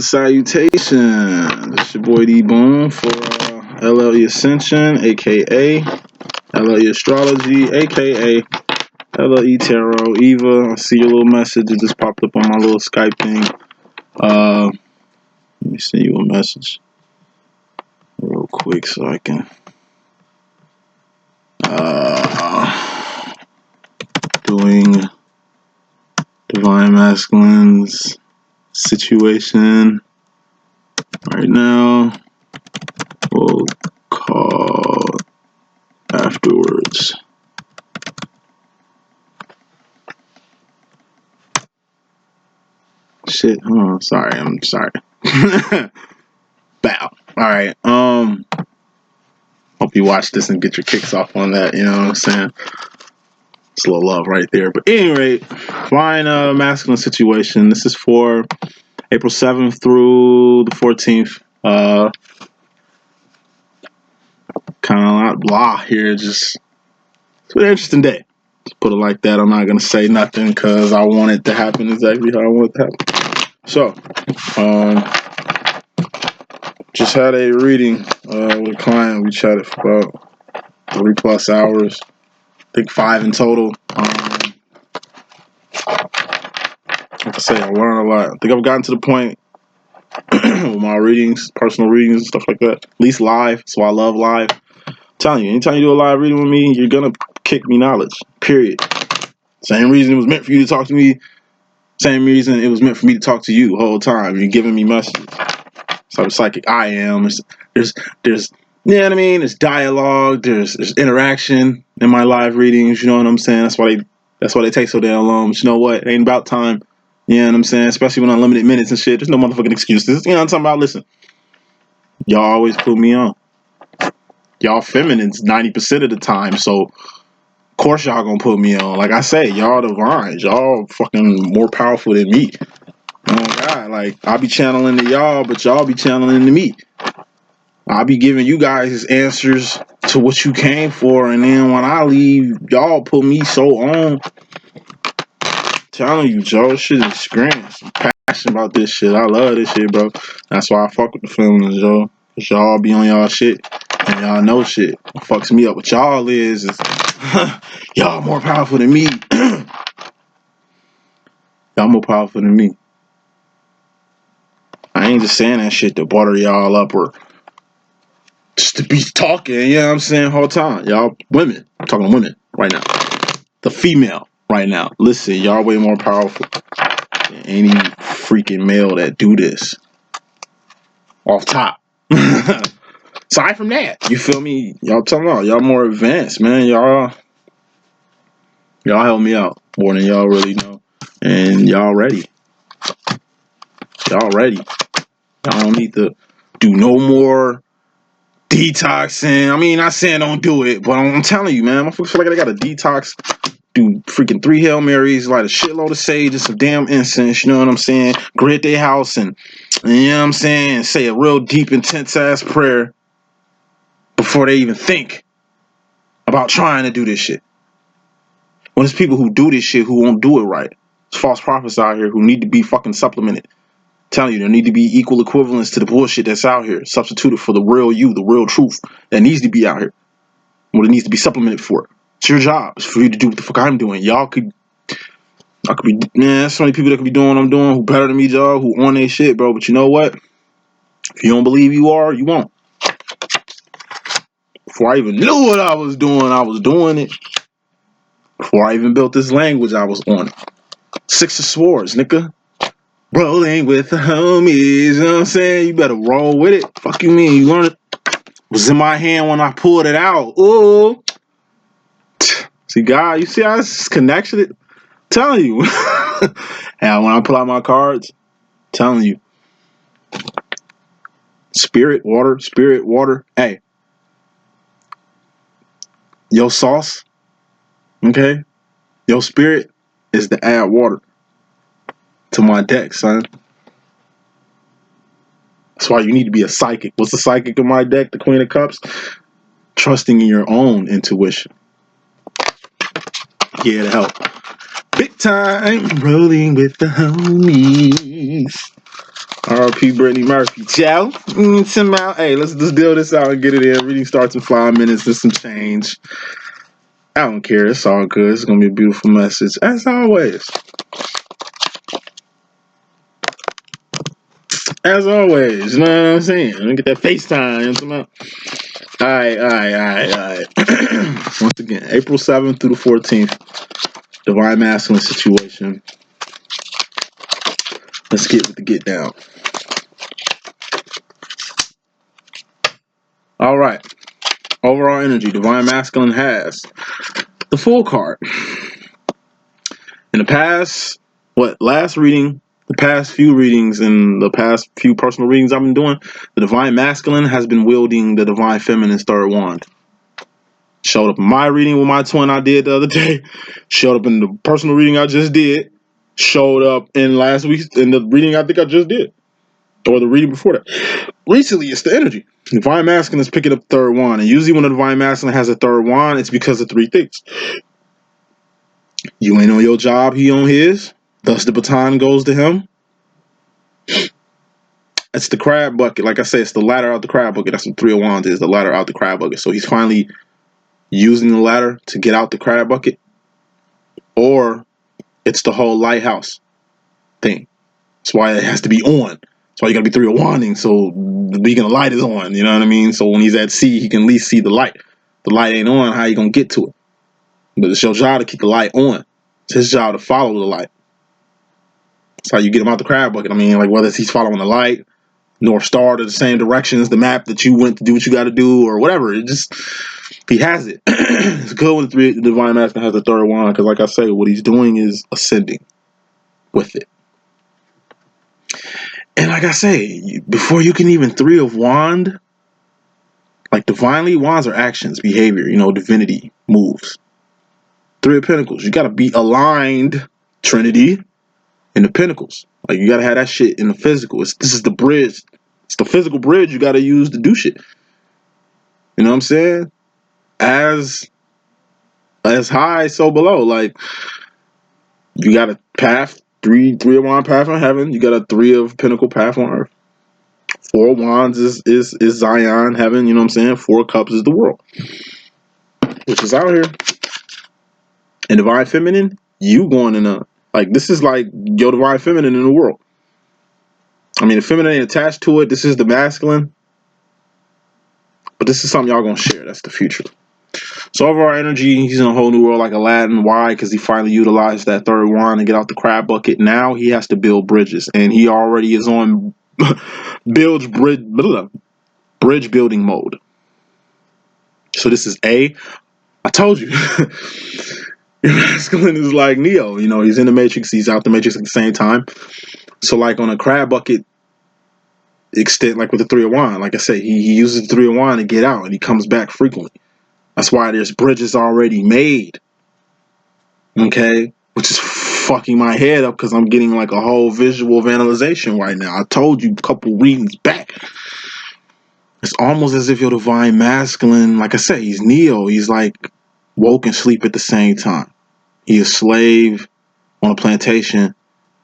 Salutation. This your boy D.Boom for LLE.Ascension, aka LLE Astrology, aka LLE Tarot. Eva, I see your little message. It just popped up on my little Skype thing. Let me send you a message real quick so I can doing Divine Masculine's situation right now. We'll call afterwards. Shit, hold on. Sorry, I'm sorry. Bow. Alright, hope you watch this and get your kicks off on that, you know what I'm saying? It's a little love right there. But anyway, fine masculine situation. This is for April 7th through the 14th. Kind of a lot blah here. Just it's an interesting day. Just put it like that. I'm not gonna say nothing because I want it to happen exactly how I want it to happen. So, just had a reading with a client. We chatted for about 3+ hours. I think 5 in total. Like I say, I learned a lot. I think I've gotten to the point with my readings, personal readings and stuff like that. At least live. So I love live. I'm telling you, anytime you do a live reading with me, you're gonna kick me knowledge. Period. Same reason it was meant for you to talk to me. Same reason it was meant for me to talk to you the whole time. You're giving me messages. So I'm psychic. I am. There's you know what I mean? There's dialogue. There's interaction in my live readings. You know what I'm saying? That's why they take so damn long. But you know what? It ain't about time. You know what I'm saying? Especially when unlimited minutes and shit. There's no motherfucking excuses. You know what I'm talking about? Listen, y'all always put me on. Y'all feminines 90% of the time. So of course y'all gonna put me on. Like I say, y'all divines. Y'all fucking more powerful than me. Oh God, like I be channeling to y'all, but y'all be channeling to me. I'll be giving you guys answers to what you came for, and then when I leave, y'all put me so on. Telling you, Joe, shit is experience. I'm passionate about this shit. I love this shit, bro. That's why I fuck with the feminines, Joe. Cause y'all be on y'all shit, and y'all know shit. What fucks me up with y'all is y'all more powerful than me. Y'all more powerful than me. I ain't just saying that shit to butter y'all up or just to be talking, you know what I'm saying, whole time. Y'all women. I'm talking to women right now. The female right now. Listen, y'all way more powerful than any freaking male that do this. Off top. Aside from that, you feel me? Y'all talking about y'all more advanced, man. Y'all help me out more than y'all really know. And y'all ready. Y'all ready. Y'all don't need to do no more detoxing. I mean, not saying don't do it, but I'm telling you, man, I feel like I got a detox. Do freaking 3 Hail Marys, light a shitload of sage and some damn incense, you know what I'm saying? Grid their house and you know what I'm saying? Say a real deep, intense ass prayer before they even think about trying to do this shit. When there's people who do this shit who won't do it right. There's false prophets out here who need to be fucking supplemented. I'm telling you, there need to be equal equivalence to the bullshit that's out here, substituted for the real you, the real truth that needs to be out here. What it needs to be supplemented for. It's your job. It's for you to do what the fuck I'm doing. I could be, man, there's so many people that could be doing what I'm doing who better than me, y'all, who on their shit, bro. But you know what? If you don't believe you are, you won't. Before I even knew what I was doing it. Before I even built this language, I was on it. 6 of Swords, nigga. Rolling with the homies, you know what I'm saying? You better roll with it. Fuck you mean? You learned it. It was in my hand when I pulled it out. Ooh. See, God, you see how this connection? It telling you. And when I pull out my cards, telling you. Spirit, water. Hey. Your sauce, okay? Your spirit is to add water to my deck, son. That's why you need to be a psychic. What's the psychic in my deck? The Queen of Cups? Trusting in your own intuition. Here to help. Big time rolling with the homies. R.P. Brittany Murphy. Ciao. Hey, let's deal this out and get it in. Reading starts in 5 minutes. There's some change. I don't care. It's all good. It's gonna be a beautiful message, as always. As always, you know what I'm saying? Let me get that FaceTime. You know what I'm Alright. Once again, April 7th through the 14th, Divine Masculine situation. Let's get with the get down. Alright. Overall energy, Divine Masculine has the Fool card. In the past, last reading, the past few readings and the past few personal readings I've been doing, the Divine Masculine has been wielding the Divine Feminine's third wand. Showed up in my reading with my twin I did the other day. Showed up in the personal reading I just did. Showed up in last week's, in the reading I think I just did. Or the reading before that. Recently, it's the energy. Divine Masculine is picking up the third wand. And usually when the Divine Masculine has a third wand, it's because of three things. You ain't on your job, he on his. Thus the baton goes to him. It's the crab bucket. Like I said, it's the ladder out the crab bucket. That's what Three of Wands is, the ladder out the crab bucket. So he's finally using the ladder to get out the crab bucket. Or it's the whole lighthouse thing. That's why it has to be on. That's why you got to be Three of Wanding, so the beacon of light is on. You know what I mean? So when he's at sea, he can at least see the light. The light ain't on, how you going to get to it? But it's your job to keep the light on. It's his job to follow the light. That's how you get him out the crab bucket. I mean, like whether he's following the light, North Star to the same direction as the map that you went to do what you got to do, or whatever. It just, he has it. It's good when the Divine Masculine has the third wand, because like I say, what he's doing is ascending with it. And like I say, before you can even Three of Wand, like divinely, wands are actions, behavior, divinity, moves. Three of Pentacles, you got to be aligned, Trinity, in the Pentacles. Like you got to have that shit in the physical. This is the bridge. It's the physical bridge you got to use to do shit. You know what I'm saying? As high, so below. Like you got a path, three of wand path on heaven. You got a Three of Pentacle path on earth. Four of wands is Zion, heaven. You know what I'm saying? Four cups is the world, which is out here. And Divine Feminine, you going in a, like, this is like your Divine Feminine in the world. I mean, the feminine ain't attached to it. This is the masculine. But this is something y'all gonna share. That's the future. So overall energy, he's in a whole new world like Aladdin. Why? Because he finally utilized that third wand and get out the crab bucket. Now he has to build bridges. And he already is on bridge building mode. So this is I told you. Your masculine is like Neo. He's in the Matrix. He's out the Matrix at the same time. So like on a crab bucket extent, like with the Three of Wand, like I said, he uses the Three of Wand to get out, and he comes back frequently. That's why there's bridges already made. Okay? Which is fucking my head up because I'm getting like a whole visual of analyzation right now. I told you a couple readings back. It's almost as if your Divine Masculine, like I said, he's Neo. He's like woke and sleep at the same time. He's a slave on a plantation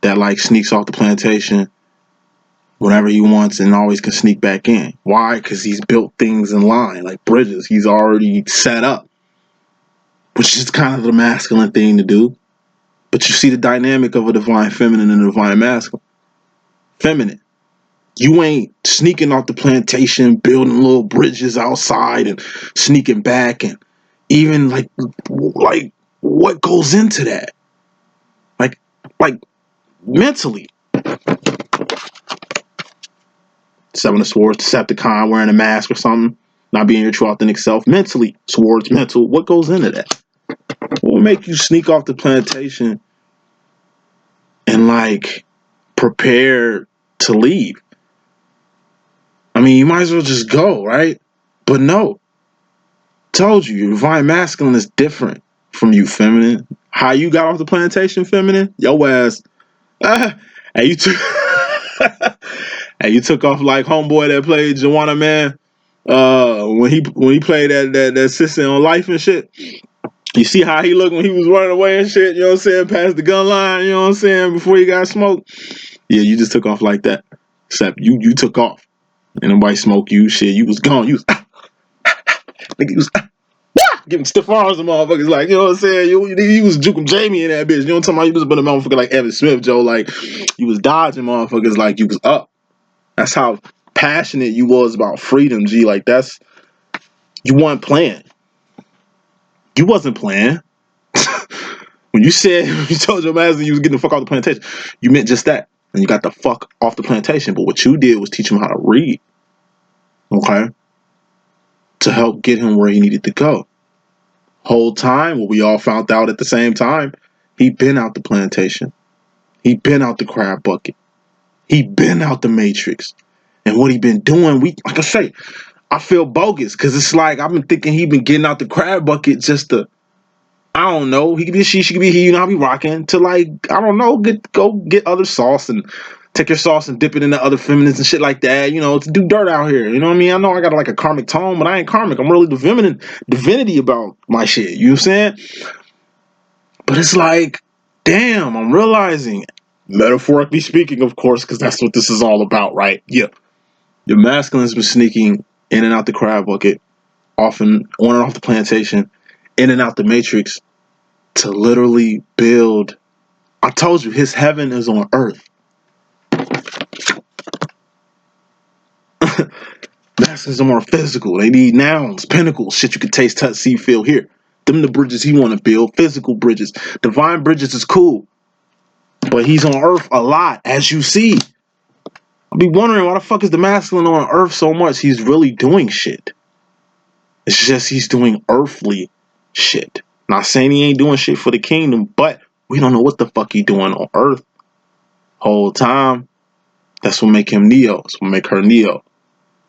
that like sneaks off the plantation whenever he wants and always can sneak back in. Why? Because he's built things in line, like bridges. He's already set up, which is kind of the masculine thing to do. But you see the dynamic of a Divine Feminine and a Divine Masculine. Feminine, you ain't sneaking off the plantation, building little bridges outside and sneaking back, and even like what goes into that? Like mentally. Seven of Swords, Decepticon, wearing a mask or something, not being your true authentic self. Mentally, Swords, mental. What goes into that? What will make you sneak off the plantation and like prepare to leave? I mean, you might as well just go, right? But no. Told you, your Divine Masculine is different from you, feminine. How you got off the plantation, feminine? Yo ass. And you took and you took off like homeboy that played Joanna Man. When he played that sister on Life and shit. You see how he looked when he was running away and shit, you know what I'm saying, past the gun line, you know what I'm saying, before he got smoked. Yeah, you just took off like that. Except you took off. And nobody smoked you. Shit, you was gone. You was nigga, you was giving stiff arms to motherfuckers. Like, you know what I'm saying? You was juking Jamie in that bitch. You know what I'm talking about? You was been a motherfucker like Evan Smith, Joe. Like, you was dodging motherfuckers like you was up. That's how passionate you was about freedom, G. Like, you weren't playing. You wasn't playing. When you told your master you was getting the fuck off the plantation, you meant just that. And you got the fuck off the plantation. But what you did was teach him how to read. Okay? To help get him where he needed to go. Whole time, what we all found out at the same time, he been out the plantation. He been out the crab bucket. He been out the matrix. And what he been doing, like I say, I feel bogus. Because it's like, I've been thinking he been getting out the crab bucket just to, I don't know. He could be a she could be he. You know, I'll be rocking to like, I don't know, go get other sauce and take your sauce and dip it into other feminines and shit like that. You know, to do dirt out here. You know what I mean? I know I got like a karmic tone, but I ain't karmic. I'm really the divinity about my shit. You know what I'm saying? But it's like, damn, I'm realizing, metaphorically speaking, of course, because that's what this is all about, right? Yeah. The masculine's been sneaking in and out the crab bucket, often on and off the plantation, in and out the matrix, to literally build. I told you, his heaven is on earth. Masculines are more physical. They need nouns, pinnacles, shit you can taste, touch, see, feel, hear. Them the bridges he want to build, physical bridges. Divine bridges is cool, but he's on earth a lot, as you see. I'll be wondering why the fuck is the masculine on earth so much? He's really doing shit. It's just he's doing earthly shit. Not saying he ain't doing shit for the kingdom, but we don't know what the fuck he doing on earth. Whole time. That's what make him Neo. That's what make her Neo.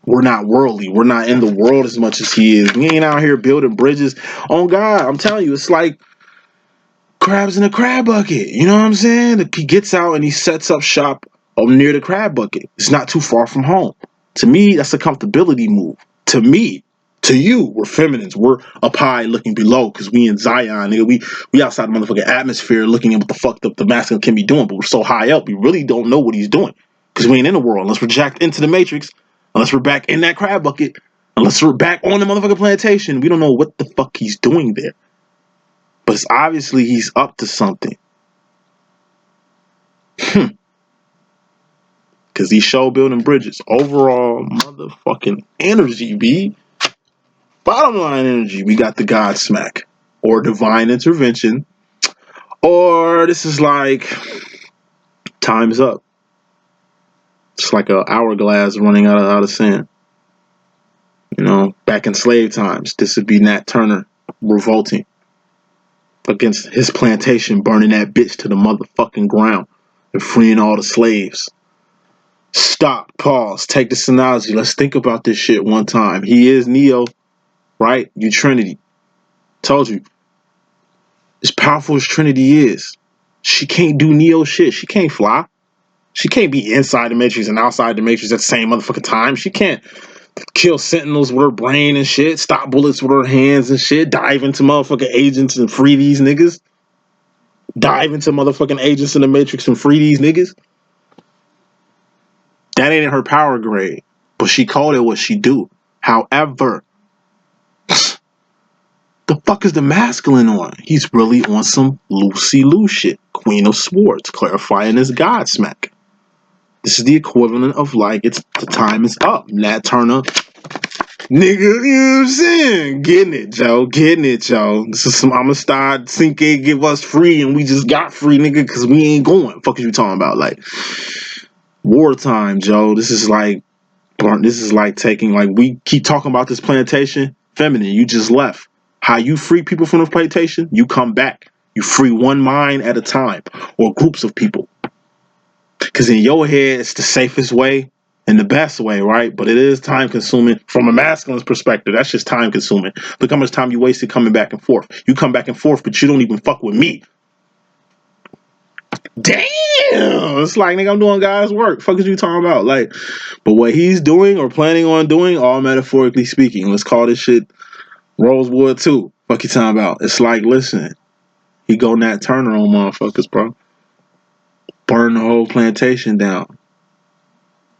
We're not worldly. We're not in the world as much as he is. We ain't out here building bridges. On God, I'm telling you, it's like crabs in a crab bucket. You know what I'm saying? He gets out and he sets up shop near the crab bucket. It's not too far from home. To me, that's a comfortability move. To me, to you, we're feminines. We're up high looking below because we in Zion, nigga. We outside the motherfucking atmosphere looking at what the fuck the masculine can be doing, but we're so high up, we really don't know what he's doing because we ain't in the world unless we're jacked into the matrix, unless we're back in that crab bucket, unless we're back on the motherfucking plantation. We don't know what the fuck he's doing there. But it's obviously he's up to something. Because he's show building bridges. Overall motherfucking energy, B. Bottom line energy, we got the God smack. Or divine intervention. Or this is like, time's up. It's like an hourglass running out of sand. You know, back in slave times, this would be Nat Turner revolting against his plantation, burning that bitch to the motherfucking ground and freeing all the slaves. Stop, pause, take this analogy. Let's think about this shit one time. He is Neo, right? You Trinity. Told you. As powerful as Trinity is, she can't do Neo shit. She can't fly. She can't be inside the Matrix and outside the Matrix at the same motherfucking time. She can't kill sentinels with her brain and shit, stop bullets with her hands and shit, dive into motherfucking agents and free these niggas. Dive into motherfucking agents in the Matrix and free these niggas. That ain't in her power grade. But she called it what she do. However, the fuck is the masculine on? He's really on some Lucy Lou shit. Queen of Swords, clarifying his God smack. This is the equivalent of like, the time is up. Nat Turner, nigga, you know what I'm saying? Getting it, Joe. Getting it, Joe. This is some Amistad Cinque give us free and we just got free, nigga, because we ain't going. Fuck is you talking about? Like, wartime, Joe. This is like taking, like, we keep talking about this plantation. Feminine, you just left. How you free people from the plantation? You come back. You free one mind at a time or groups of people. Because in your head, it's the safest way and the best way, right? But it is time consuming from a masculine's perspective. That's just time consuming. Look how much time you wasted coming back and forth. You come back and forth, but you don't even fuck with me. Damn. It's like, nigga, I'm doing God's work. Fuck is you talking about? Like, but what he's doing or planning on doing, all metaphorically speaking, let's call this shit Rosewood 2. Fuck you talking about? It's like, listen, he go Nat Turner on motherfuckers, bro. Burn the whole plantation down.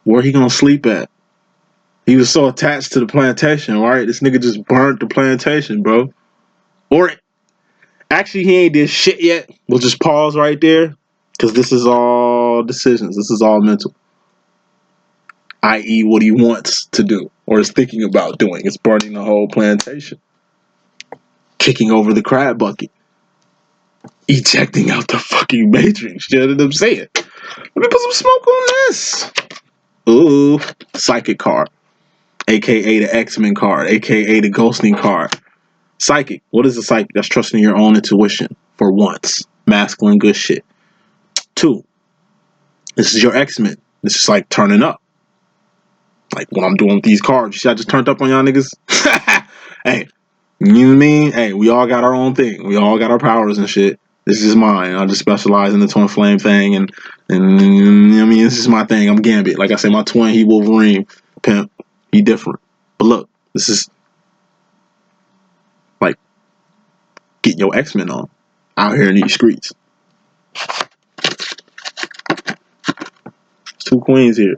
Where he gonna sleep at? He was so attached to the plantation, right? This nigga just burnt the plantation, bro. Or actually, he ain't did shit yet. We'll just pause right there, because this is all decisions. This is all mental. I.e., what he wants to do or is thinking about doing. It's burning the whole plantation, kicking over the crab bucket, ejecting out the fucking matrix. You know what I'm saying? Let me put some smoke on this. Ooh, psychic card, aka the X-Men card, aka the ghosting card. Psychic. What is a psychic? That's trusting your own intuition for once. Masculine good shit. 2, this is your X-Men. This is like turning up. Like what I'm doing with these cards. You see, I just turned up on y'all niggas. Hey, you know what I mean? Hey, we all got our own thing. We all got our powers and shit. This is mine. I just specialize in the twin flame thing, and you know what I mean, this is my thing. I'm Gambit. Like I said, my twin, he Wolverine, pimp. He different. But look, this is like get your X-Men on out here in these streets. 2 queens here.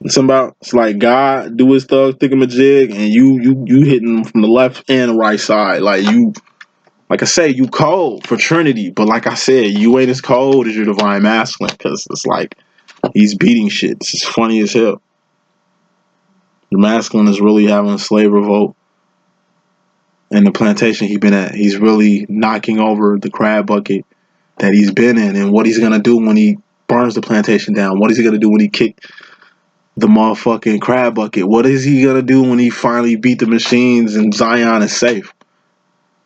It's like God do his thug thingamajig, and you hitting them from the left and the right side. Like I say, you cold for Trinity, but like I said, you ain't as cold as your divine masculine, because it's like he's beating shit. This is funny as hell. The masculine is really having a slave revolt, and the plantation he been at, he's really knocking over the crab bucket that he's been in, and what he's gonna do when he burns the plantation down. What is he gonna do when he kick the motherfucking crab bucket? What is he gonna do when he finally beat the machines and Zion is safe?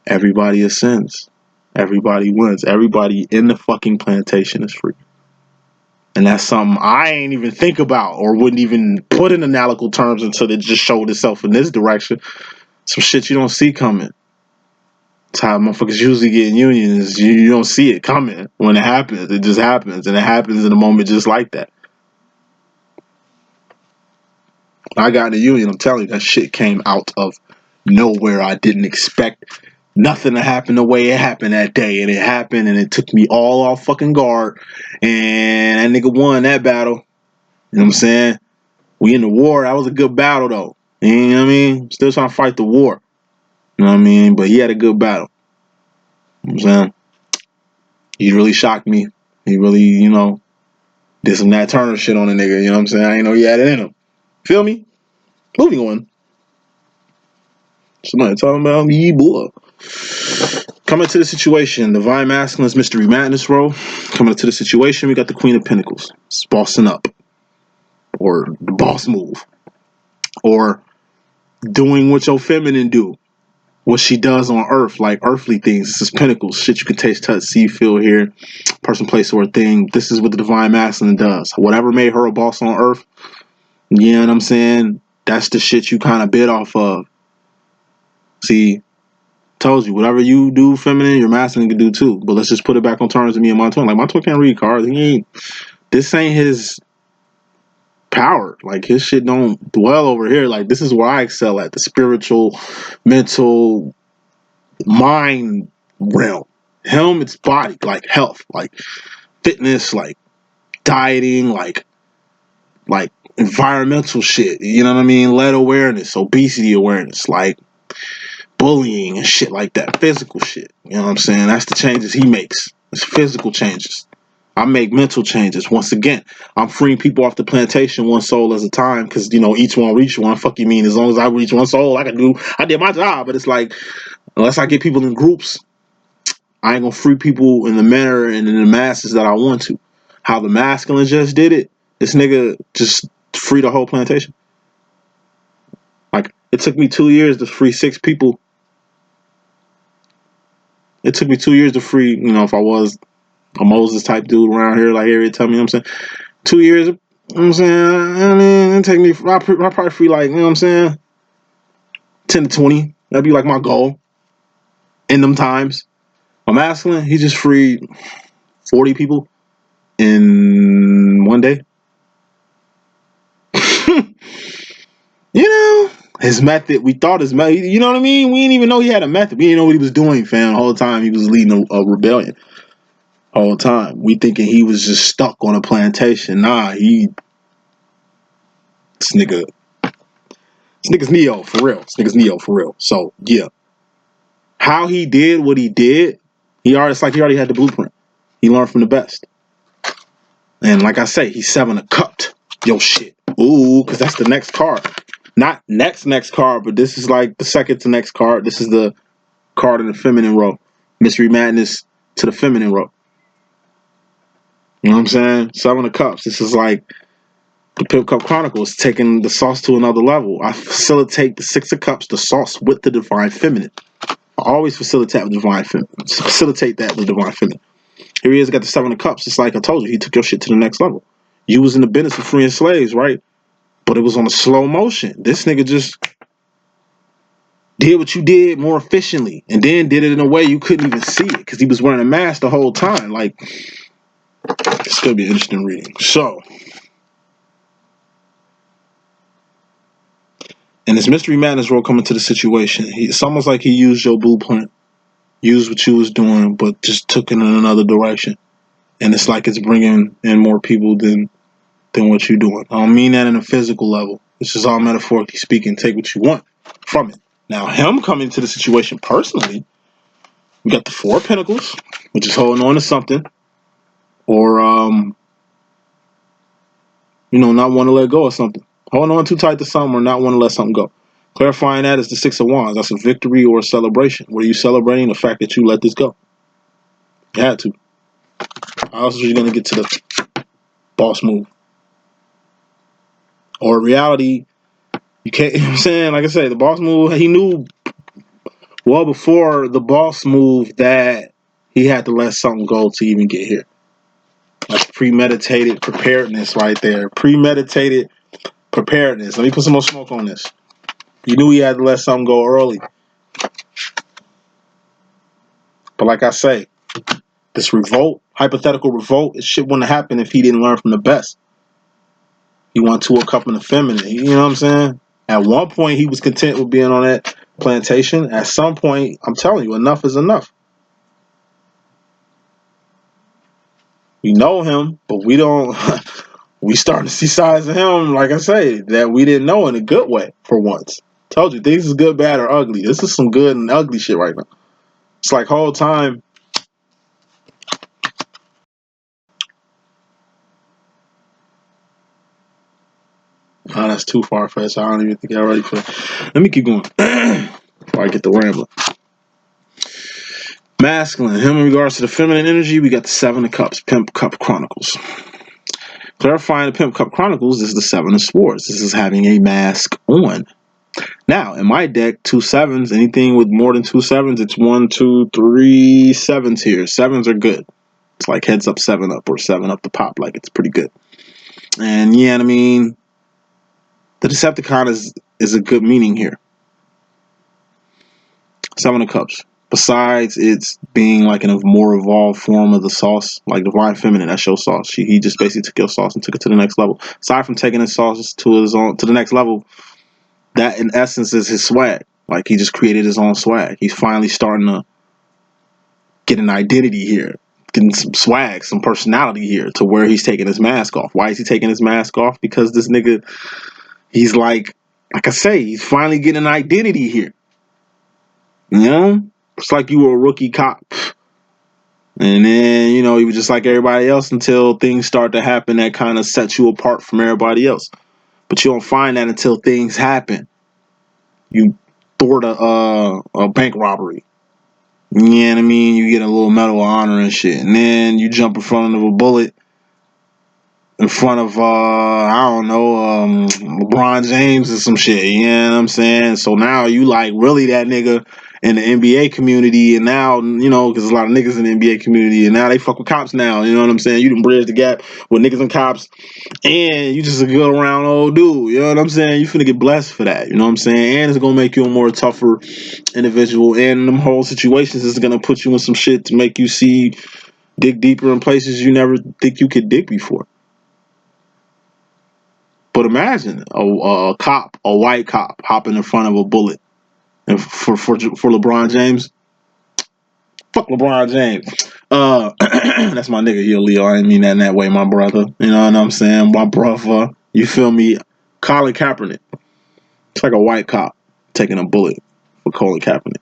Everybody ascends. Everybody wins. Everybody in the fucking plantation is free. And that's something I ain't even think about or wouldn't even put in analytical terms until it just showed itself in this direction. Some shit you don't see coming. That's how motherfuckers usually get in unions. You don't see it coming. When it happens, it just happens. And it happens in a moment just like that. I got in a union, I'm telling you, that shit came out of nowhere. I didn't expect nothing to happen the way it happened that day. And it happened, and it took me all off fucking guard. And that nigga won that battle. You know what I'm saying? We in the war. That was a good battle, though. You know what I mean? Still trying to fight the war. You know what I mean? But he had a good battle. You know what I'm saying? He really shocked me. He really, did some Nat Turner shit on a nigga. You know what I'm saying? I didn't know he had it in him. Feel me? Moving on. Somebody talking about me, boy. Coming to the situation, Divine Masculine's Mystery Madness role. Coming to the situation, we got the Queen of Pentacles. It's bossing up. Or the boss move. Or doing what your feminine do. What she does on Earth, like earthly things. This is Pentacles. Shit you can taste, touch, see, feel, hear. Person, place, or thing. This is what the Divine Masculine does. Whatever made her a boss on Earth, you know what I'm saying? That's the shit you kind of bit off of. See, told you, whatever you do feminine, your masculine can do too. But let's just put it back on terms of me and my twin. Like, my twin can't read cards. This ain't his power. Like, his shit don't dwell over here. Like, this is where I excel at. The spiritual, mental, mind realm. Him, it's body. Like, health. Like, fitness. Like, dieting. Like environmental shit. You know what I mean? Lead awareness. Obesity awareness. Like, bullying and shit like that. Physical shit. You know what I'm saying? That's the changes he makes. It's physical changes. I make mental changes. Once again, I'm freeing people off the plantation one soul at a time, because, each one reach one. Fuck you mean? As long as I reach one soul, I did my job. But it's like, unless I get people in groups, I ain't gonna free people in the manner and in the masses that I want to. How the masculine just did it, this nigga just free the whole plantation. Like, it took me 2 years to free 6 people. It took me 2 years to free, if I was a Moses type dude around here, like every time, you know what I'm saying? 2 years, you know what I'm saying? I mean, it take me, I probably free like, you know what I'm saying? 10 to 20. That'd be like my goal in them times. My masculine, he just freed 40 people in one day. His method, we thought his method, you know what I mean? We didn't even know he had a method. We didn't know what he was doing, fam. The whole time he was leading a rebellion. Whole time. We thinking he was just stuck on a plantation. Nah, this nigga's Neo for real. This nigga's Neo for real. So yeah. How he did what he did, he already had the blueprint. He learned from the best. And like I say, he's 7 of cupped. Yo shit. Ooh, because that's the next card. Not next card, but this is like the second to next card. This is the card in the feminine row. Mystery Madness to the feminine row. You know what I'm saying? 7 of cups. This is like the Pimp Cup Chronicles, taking the sauce to another level. I facilitate the 6 of cups, the sauce with the divine feminine. I always facilitate with divine feminine. Facilitate that with divine feminine. Here he is, got the 7 of cups. It's like I told you, he took your shit to the next level. You was in the business of freeing slaves, right? But it was on a slow motion. This nigga just did what you did more efficiently, and then did it in a way you couldn't even see it because he was wearing a mask the whole time. Like, it's gonna be an interesting reading. So, and this Mystery Madness role coming to the situation, it's almost like he used your blueprint, used what you was doing, but just took it in another direction. And it's like it's bringing in more people than what you're doing. I don't mean that in a physical level. It's just all metaphorically speaking. Take what you want from it. Now, him coming to the situation personally, we got the 4 of Pentacles, which is holding on to something, or not want to let go of something. Holding on too tight to something, or not want to let something go. Clarifying that is the 6 of Wands. That's a victory or a celebration. What are you celebrating? The fact that you let this go. You had to. How else are you going to get to the boss move? Or reality, you can't, you know what I'm saying? Like I said, the boss move, he knew well before the boss move that he had to let something go to even get here. That's premeditated preparedness right there. Premeditated preparedness. Let me put some more smoke on this. He knew he had to let something go early. But like I say, this revolt, hypothetical revolt, it shit wouldn't happen if he didn't learn from the best. He went to a couple of feminine. You know what I'm saying? At one point, he was content with being on that plantation. At some point, I'm telling you, enough is enough. We know him, but we don't. We starting to see sides of him, like I say, that we didn't know in a good way for once. Told you, things is good, bad, or ugly. This is some good and ugly shit right now. It's like whole time. Oh, that's too far-fetched. I don't even think I'm ready for that. Let me keep going before I get the rambling. Masculine. Him in regards to the feminine energy, we got the 7 of Cups, Pimp Cup Chronicles. Clarifying the Pimp Cup Chronicles, this is the 7 of Swords. This is having a mask on. Now, in my deck, 2 7s, anything with more than 2 7s, it's 1, 2, 3 7s here. 7s are good. It's like heads up, 7 up, or 7 up the pop. Like, it's pretty good. And yeah, I mean, the Decepticon is a good meaning here. 7 of Cups. Besides it's being like in a more evolved form of the sauce, like Divine Feminine, that's your sauce. He just basically took your sauce and took it to the next level. Aside from taking his sauces to the next level, that in essence is his swag. Like he just created his own swag. He's finally starting to get an identity here, getting some swag, some personality here, to where he's taking his mask off. Why is he taking his mask off? Because this nigga, he's like I say, he's finally getting an identity here. You know? It's like you were a rookie cop. And then, you was just like everybody else until things start to happen that kind of sets you apart from everybody else. But you don't find that until things happen. You thwart a bank robbery. You know what I mean? You get a little medal of honor and shit. And then you jump in front of a bullet in front of, I don't know, LeBron James or some shit. You know what I'm saying? So now you like really that nigga in the NBA community, and now, because there's a lot of niggas in the NBA community, and now they fuck with cops now. You know what I'm saying? You done bridge the gap with niggas and cops, and you just a good around old dude. You know what I'm saying? You finna get blessed for that. You know what I'm saying? And it's gonna make you a more tougher individual, and them whole situations is gonna put you in some shit to make you dig deeper in places you never think you could dig before. But imagine a cop, a white cop, hopping in front of a bullet, and for LeBron James, fuck LeBron James. That's my nigga here, Leo. I didn't mean that in that way, my brother. You know what I'm saying? My brother. You feel me? Colin Kaepernick. It's like a white cop taking a bullet for Colin Kaepernick.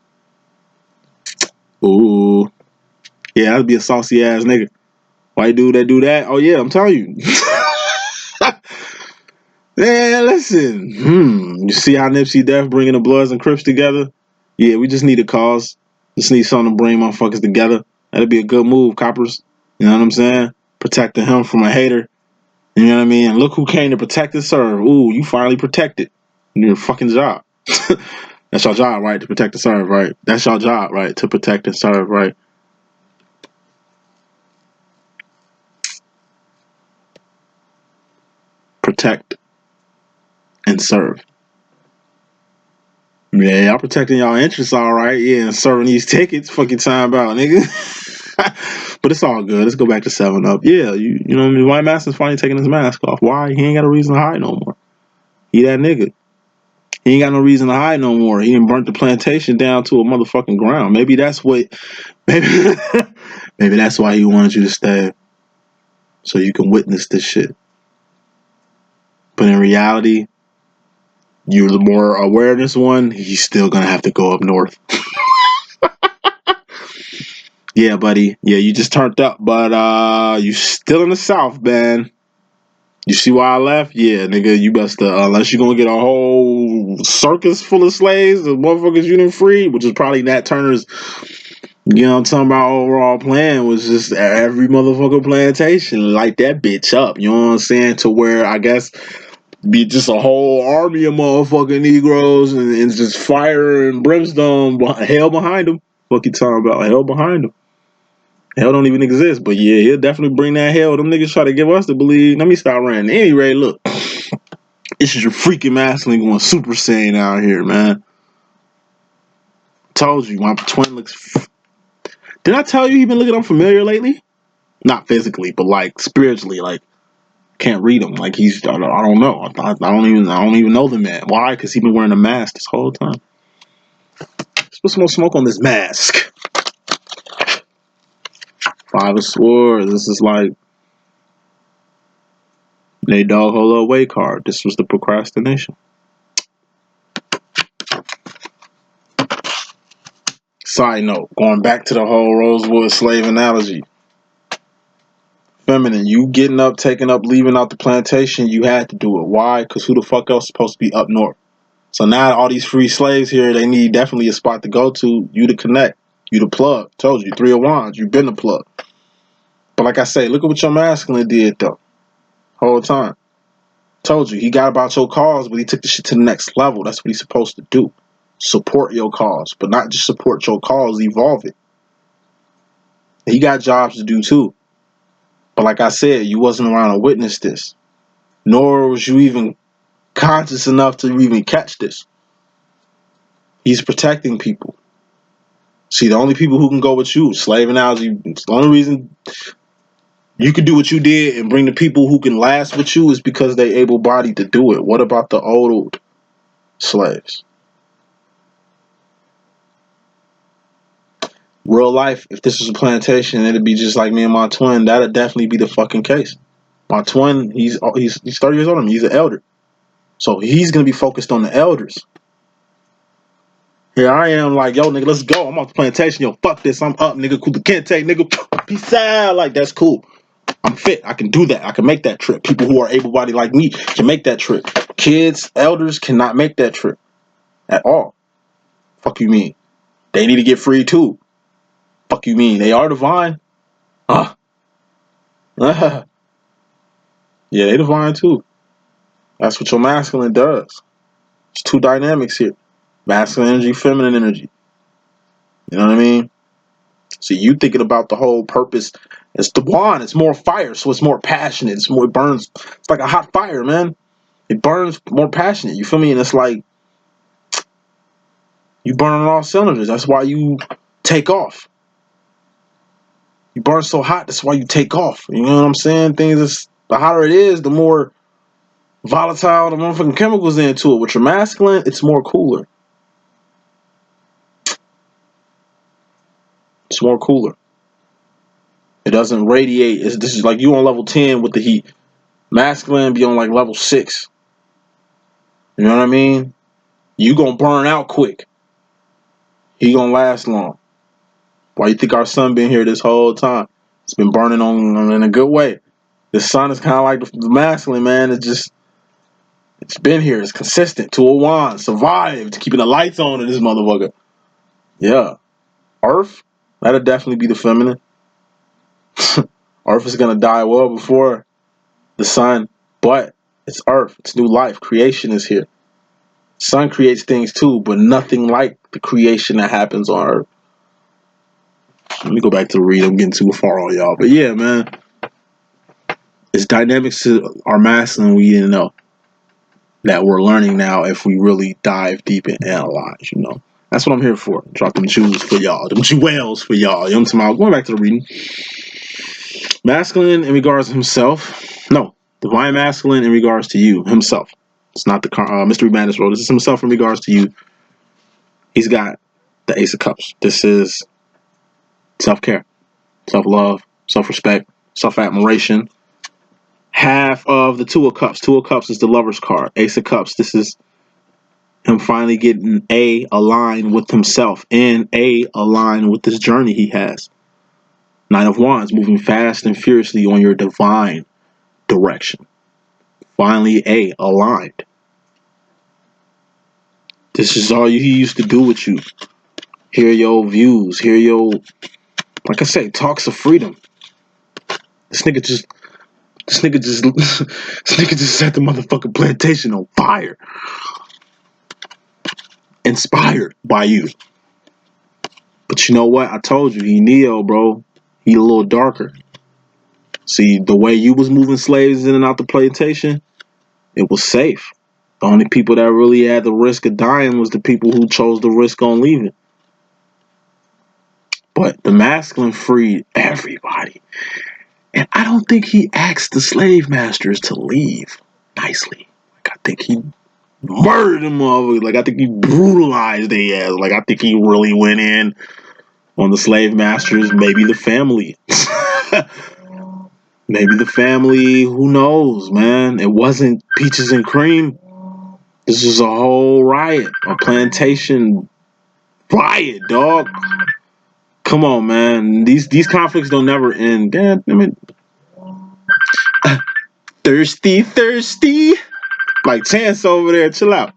Ooh. Yeah, that'd be a saucy ass nigga. White dude that do that? Oh yeah, I'm telling you. Man, listen. You see how Nipsey Death bringing the Bloods and Crips together? Yeah, we just need a cause. Just need something to bring motherfuckers together. That'd be a good move, coppers. You know what I'm saying? Protecting him from a hater. You know what I mean? And look who came to protect and serve. Ooh, you finally protected. Your fucking job. That's your job, right? To protect and serve, right? That's your job, right? To protect and serve, right? Protect and serve. Yeah, y'all protecting y'all interests, all right. Yeah, and serving these tickets, fucking time about, nigga. But it's all good. Let's go back to 7-Up. Yeah, you know what I mean? White Mason's finally taking his mask off. Why? He ain't got a reason to hide no more. He that nigga. He ain't got no reason to hide no more. He done burnt the plantation down to a motherfucking ground. Maybe that's what. Maybe, maybe that's why he wanted you to stay, so you can witness this shit. But in reality, you're the more awareness one. He's still gonna have to go up north. Yeah, buddy. Yeah, you just turned up, but you still in the South, man. You see why I left? Yeah, nigga, you best unless you're gonna get a whole circus full of slaves, the motherfuckers you didn't free, which is probably Nat Turner's, you know what I'm talking about, overall plan was just every motherfucker plantation, light that bitch up, you know what I'm saying? To where I guess be just a whole army of motherfucking Negroes and just fire and brimstone, hell behind them. What you talking about? Hell behind them. Hell don't even exist, but yeah, he'll definitely bring that hell. Them niggas try to give us to believe. Let me stop ranting. Anyway, look, this is your freaking masculine going Super Saiyan out here, man. Told you, my twin looks. Did I tell you he been looking unfamiliar lately? Not physically, but like spiritually. Like can't read him. Like he's. I don't know. I don't even know the man. Why? Because he been wearing a mask this whole time. Let's put some more smoke on this mask. 5 of Swords. This is like. They dog holo away card. This was the procrastination. Side note, going back to the whole Rosewood slave analogy. Feminine, you getting up, taking up, leaving out the plantation, you had to do it. Why? Because who the fuck else is supposed to be up north? So now all these free slaves here, they need definitely a spot to go to, you to connect, you to plug. Told you, 3 of Wands, you been the plug. But like I say, look at what your masculine did though. Whole time. Told you, he got about your cause, but he took the shit to the next level. That's what he's supposed to do. Support your cause, but not just support your cause, evolve it. He got jobs to do too. But like I said, you wasn't around to witness this. Nor was you even conscious enough to even catch this. He's protecting people. See, the only people who can go with you, slave analogy, it's the only reason you could do what you did and bring the people who can last with you is because they able-bodied to do it. What about the old slaves? Real life, if this was a plantation, it'd be just like me and my twin. That'd definitely be the fucking case. My twin, he's 30 years older than me. He's an elder. So he's going to be focused on the elders. Here I am like, yo, nigga, let's go. I'm off the plantation. Yo, fuck this. I'm up, nigga. Cool, can't take, nigga. Peace out. Like, that's cool. I'm fit. I can do that. I can make that trip. People who are able-bodied like me can make that trip. Kids, elders cannot make that trip at all. Fuck you mean? They need to get free too. Fuck you mean? They are divine. Yeah, they divine too. That's what your masculine does. It's 2 dynamics here. Masculine energy, feminine energy. You know what I mean? So you thinking about the whole purpose. It's the wand. It's more fire, so it's more passionate. It's more, it burns. It's like a hot fire, man. It burns more passionate. You feel me? And it's like you burn on all cylinders. That's why you take off. You burn so hot. That's why you take off. You know what I'm saying? Things is, the hotter it is, the more volatile the motherfucking chemicals into it. With your masculine, it's more cooler. It's more cooler. doesn't radiate. This is like you on level 10 with the heat. Masculine be on like level 6. You know what I mean? You gonna burn out quick. He gonna last long. Why you think our sun been here this whole time? It's been burning on in a good way. The sun is kind of like the masculine, man. It's been here. It's consistent. 201 survived, keeping the lights on in this motherfucker. Yeah. Earth, that'll definitely be the feminine. Earth is gonna die well before the sun, but it's Earth. It's new life. Creation is here. Sun creates things too, but nothing like the creation that happens on Earth. Let me go back to the read. I'm getting too far on y'all. But yeah, man. It's dynamics to our masculine we didn't know that we're learning now if we really dive deep and analyze, you know. That's what I'm here for. Drop them jewels for y'all. Them jewels for y'all. You know what I'm talking about? Going back to the reading. Masculine in regards to himself. No. Divine masculine in regards to you. Himself. It's not the Mystery Madness role. This is himself in regards to you. He's got the Ace of Cups. This is self-care, self-love, self-respect, self-admiration. Half of the Two of Cups. Two of Cups is the Lover's card. Ace of Cups, this is him finally getting aligned with himself and aligned with this journey he has. Nine of Wands, moving fast and furiously on your divine direction. Finally aligned. This is all he used to do with you. Hear your views. Hear your, like I say, talks of freedom. This nigga just set the motherfucking plantation on fire. Inspired by you. But you know what? I told you, he Neo, bro. He a little darker. See, the way you was moving slaves in and out the plantation, it was safe. The only people that really had the risk of dying was the people who chose the risk on leaving. But the masculine freed everybody. And I don't think he asked the slave masters to leave nicely. Like, I think he murdered them all. Like, I think he brutalized their ass. Like, I think he really went in on the slave masters, maybe the family. Maybe the family, who knows, man? It wasn't peaches and cream. This was a whole riot, a plantation riot, dog. Come on, man. These conflicts don't never end. God damn it. Thirsty. Like Chance over there, chill out.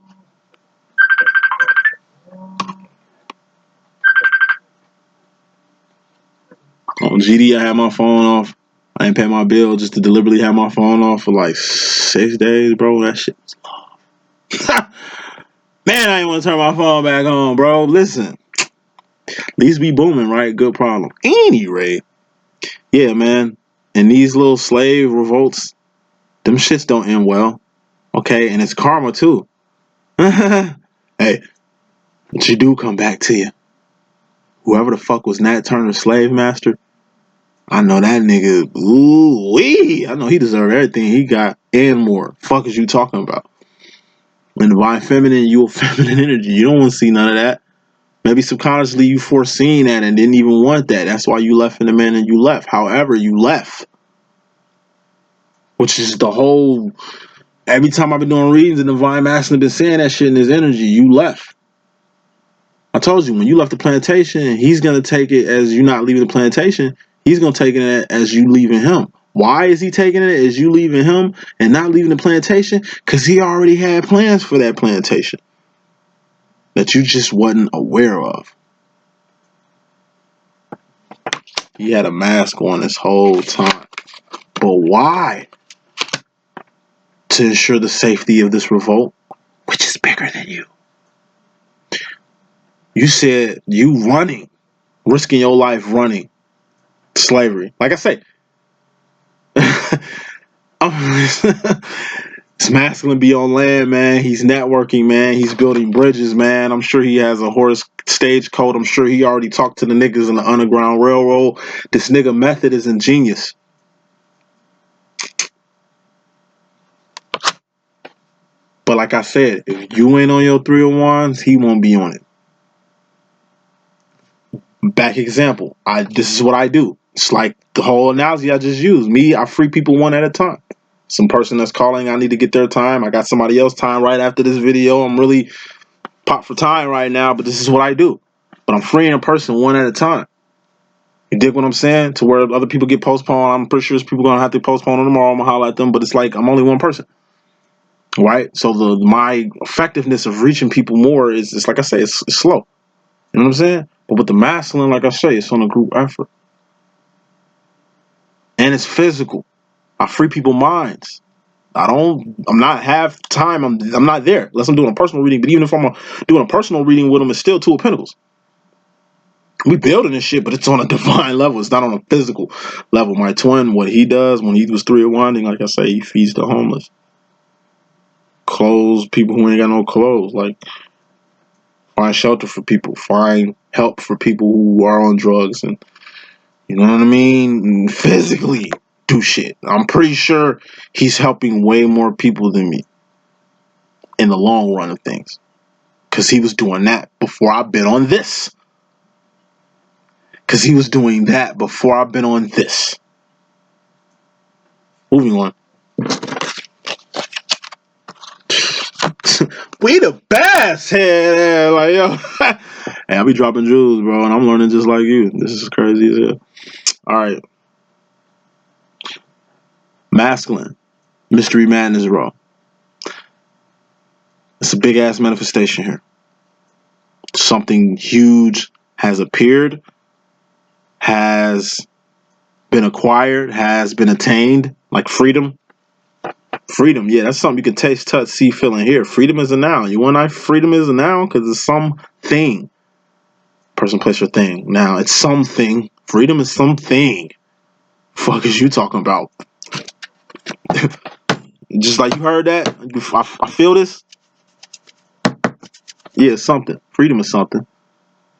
On GD, I had my phone off. I ain't pay my bill just to deliberately have my phone off for like 6 days, bro. That shit was love. Man, I ain't want to turn my phone back on, bro. Listen. At least be booming, right? Good problem. Anyway, yeah, man. And these little slave revolts, them shits don't end well. Okay, and it's karma too. Hey, but you do come back to you. Whoever the fuck was Nat Turner's slave master, I know that nigga, ooh wee. I know he deserved everything he got and more. Fuck is you talking about? When divine feminine, you a feminine energy. You don't want to see none of that. Maybe subconsciously you foreseen that and didn't even want that. That's why you left in the man and you left. However, you left. Which is the whole, every time I've been doing readings and divine masculine been saying that shit in his energy, you left. I told you, when you left the plantation, he's going to take it as you not leaving the plantation. He's going to take it as you leaving him. Why is he taking it as you leaving him and not leaving the plantation? Because he already had plans for that plantation that you just wasn't aware of. He had a mask on this whole time. But why? To ensure the safety of this revolt, which is bigger than you. You said you running, risking your life running slavery. Like I say, this masculine be on land, man. He's networking, man. He's building bridges, man. I'm sure he has a horse stagecoach. I'm sure he already talked to the niggas in the Underground Railroad. This nigga method is ingenious. But like I said, if you ain't on your 301s, he won't be on it. Back example. This is what I do. It's like the whole analogy I just used. Me, I free people one at a time. Some person that's calling, I need to get their time. I got somebody else time right after this video. I'm really pop for time right now, but this is what I do. But I'm freeing a person one at a time. You dig what I'm saying? To where other people get postponed. I'm pretty sure there's people gonna have to postpone tomorrow. I'm gonna holler at them, but it's like I'm only one person. Right? So my effectiveness of reaching people more is, it's like I say, it's slow. You know what I'm saying? But with the masculine, like I say, it's on a group effort. And it's physical. I free people's minds. I'm not half time. I'm not there unless I'm doing a personal reading. But even if I'm doing a personal reading with them, it's still Two of Pentacles. We building this shit, but it's on a divine level. It's not on a physical level. My twin, what he does when he was 3 of Winding, like I say, he feeds the homeless, clothes people who ain't got no clothes, like find shelter for people, find help for people who are on drugs, and you know what I mean? And physically do shit. I'm pretty sure he's helping way more people than me in the long run of things, because he was doing that before I've been on this. Because he was doing that before I've been on this. Moving on. We the best. Hey, like, yo. Hey, I be dropping jewels, bro, and I'm learning just like you. This is crazy as hell. All right. Masculine. Mystery Madness Raw. It's a big ass manifestation here. Something huge has appeared, has been acquired, has been attained, like freedom. Freedom, yeah, that's something you can taste, touch, see, feel, and hear. Freedom is a noun. You want to know freedom is a noun? Because it's something. Person, place, or thing. Now, it's something. Freedom is something. Fuck is you talking about? Just like you heard that? I feel this? Yeah, it's something. Freedom is something.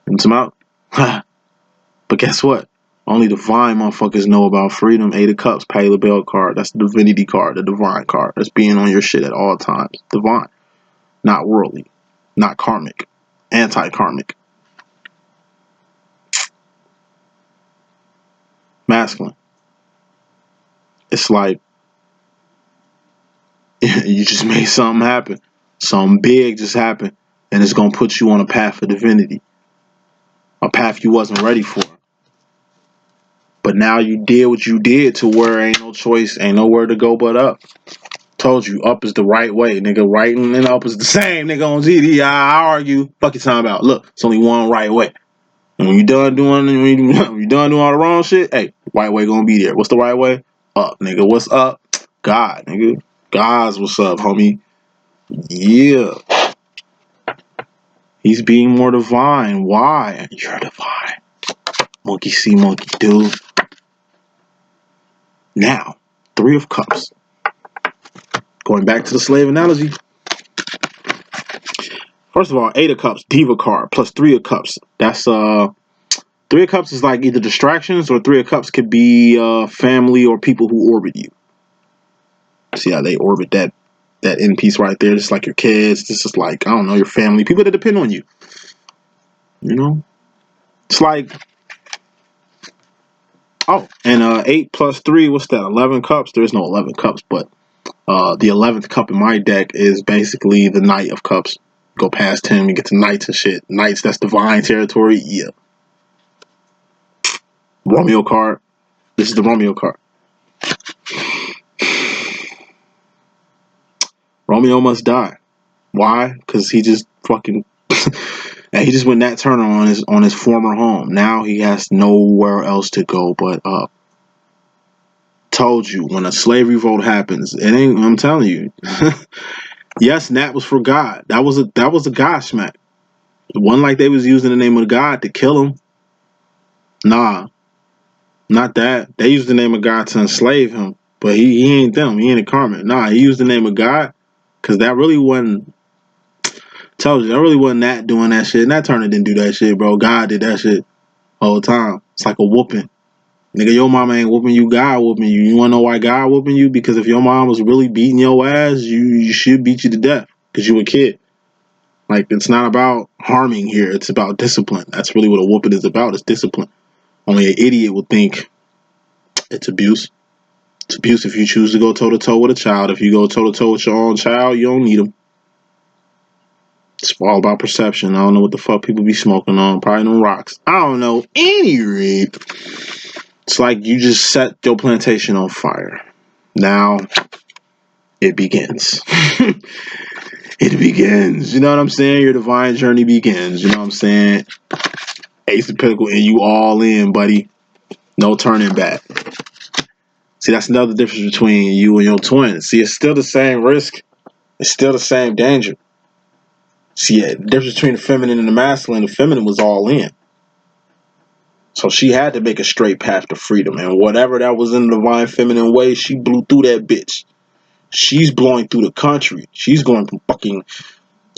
It's out. But guess what? Only divine motherfuckers know about freedom. 8 of Cups, Pay the Bell card. That's the divinity card, the divine card. That's being on your shit at all times. Divine. Not worldly. Not karmic. Anti-karmic. Masculine. It's like you just made something happen. Something big just happened. And it's going to put you on a path of divinity. A path you wasn't ready for. But now you did what you did to where ain't no choice, ain't nowhere to go but up. Told you, up is the right way, nigga. Right and up is the same, nigga. On GD, I argue. Fuck you talking about. Look, it's only one right way. And when you done doing all the wrong shit, hey, right way gonna be there. What's the right way? Up, nigga. What's up? God, nigga. God's what's up, homie. Yeah. He's being more divine. Why? You're divine. Monkey see, monkey do. Now, 3 of Cups. Going back to the slave analogy. First of all, 8 of Cups, Diva card, plus 3 of Cups. That's 3 of Cups is like either distractions, or 3 of Cups could be family or people who orbit you. See how they orbit that end piece right there? Just like your kids. This is like, I don't know, your family, people that depend on you. You know? It's like, oh, and 8 plus 3, what's that? 11 cups? There's no 11 cups, but the 11th cup in my deck is basically the Knight of Cups. Go past him, you get to Knights and shit. Knights, that's divine territory. Yeah. Romeo card. This is the Romeo card. Romeo must die. Why? Because he just fucking and he just went that turn on his former home. Now he has nowhere else to go but up. Told you, when a slave revolt happens, it ain't. I'm telling you. Yes, Nat was for God. That was a God smack. It wasn't like they was using the name of God to kill him. Nah, not that. They used the name of God to enslave him. But he ain't them. He ain't a karmic. Nah, he used the name of God because that really wasn't. Told you, that really wasn't Nat doing that shit. Nat Turner didn't do that shit, bro. God did that shit all the time. It's like a whooping. Nigga, your mama ain't whooping you, God whooping you. You wanna know why God whooping you? Because if your mom was really beating your ass, you should beat you to death because you a kid. Like, it's not about harming here. It's about discipline. That's really what a whooping is about. It's discipline. Only an idiot would think It's abuse. It's abuse if you choose to go toe-to-toe with a child. If you go toe-to-toe with your own child, you don't need them. It's all about perception. I don't know what the fuck people be smoking on. Probably no rocks. I don't know. Any rate, it's like you just set your plantation on fire. Now it begins. It begins. You know what I'm saying? Your divine journey begins. You know what I'm saying? Ace of Pentacles, and you all in, buddy. No turning back. See, that's another difference between you and your twin. See, it's still the same risk. It's still the same danger. See, the difference between the feminine and the feminine was all in. So she had to make a straight path to freedom. And whatever that was in the divine feminine way, she blew through that bitch. She's blowing through the country. She's going from fucking,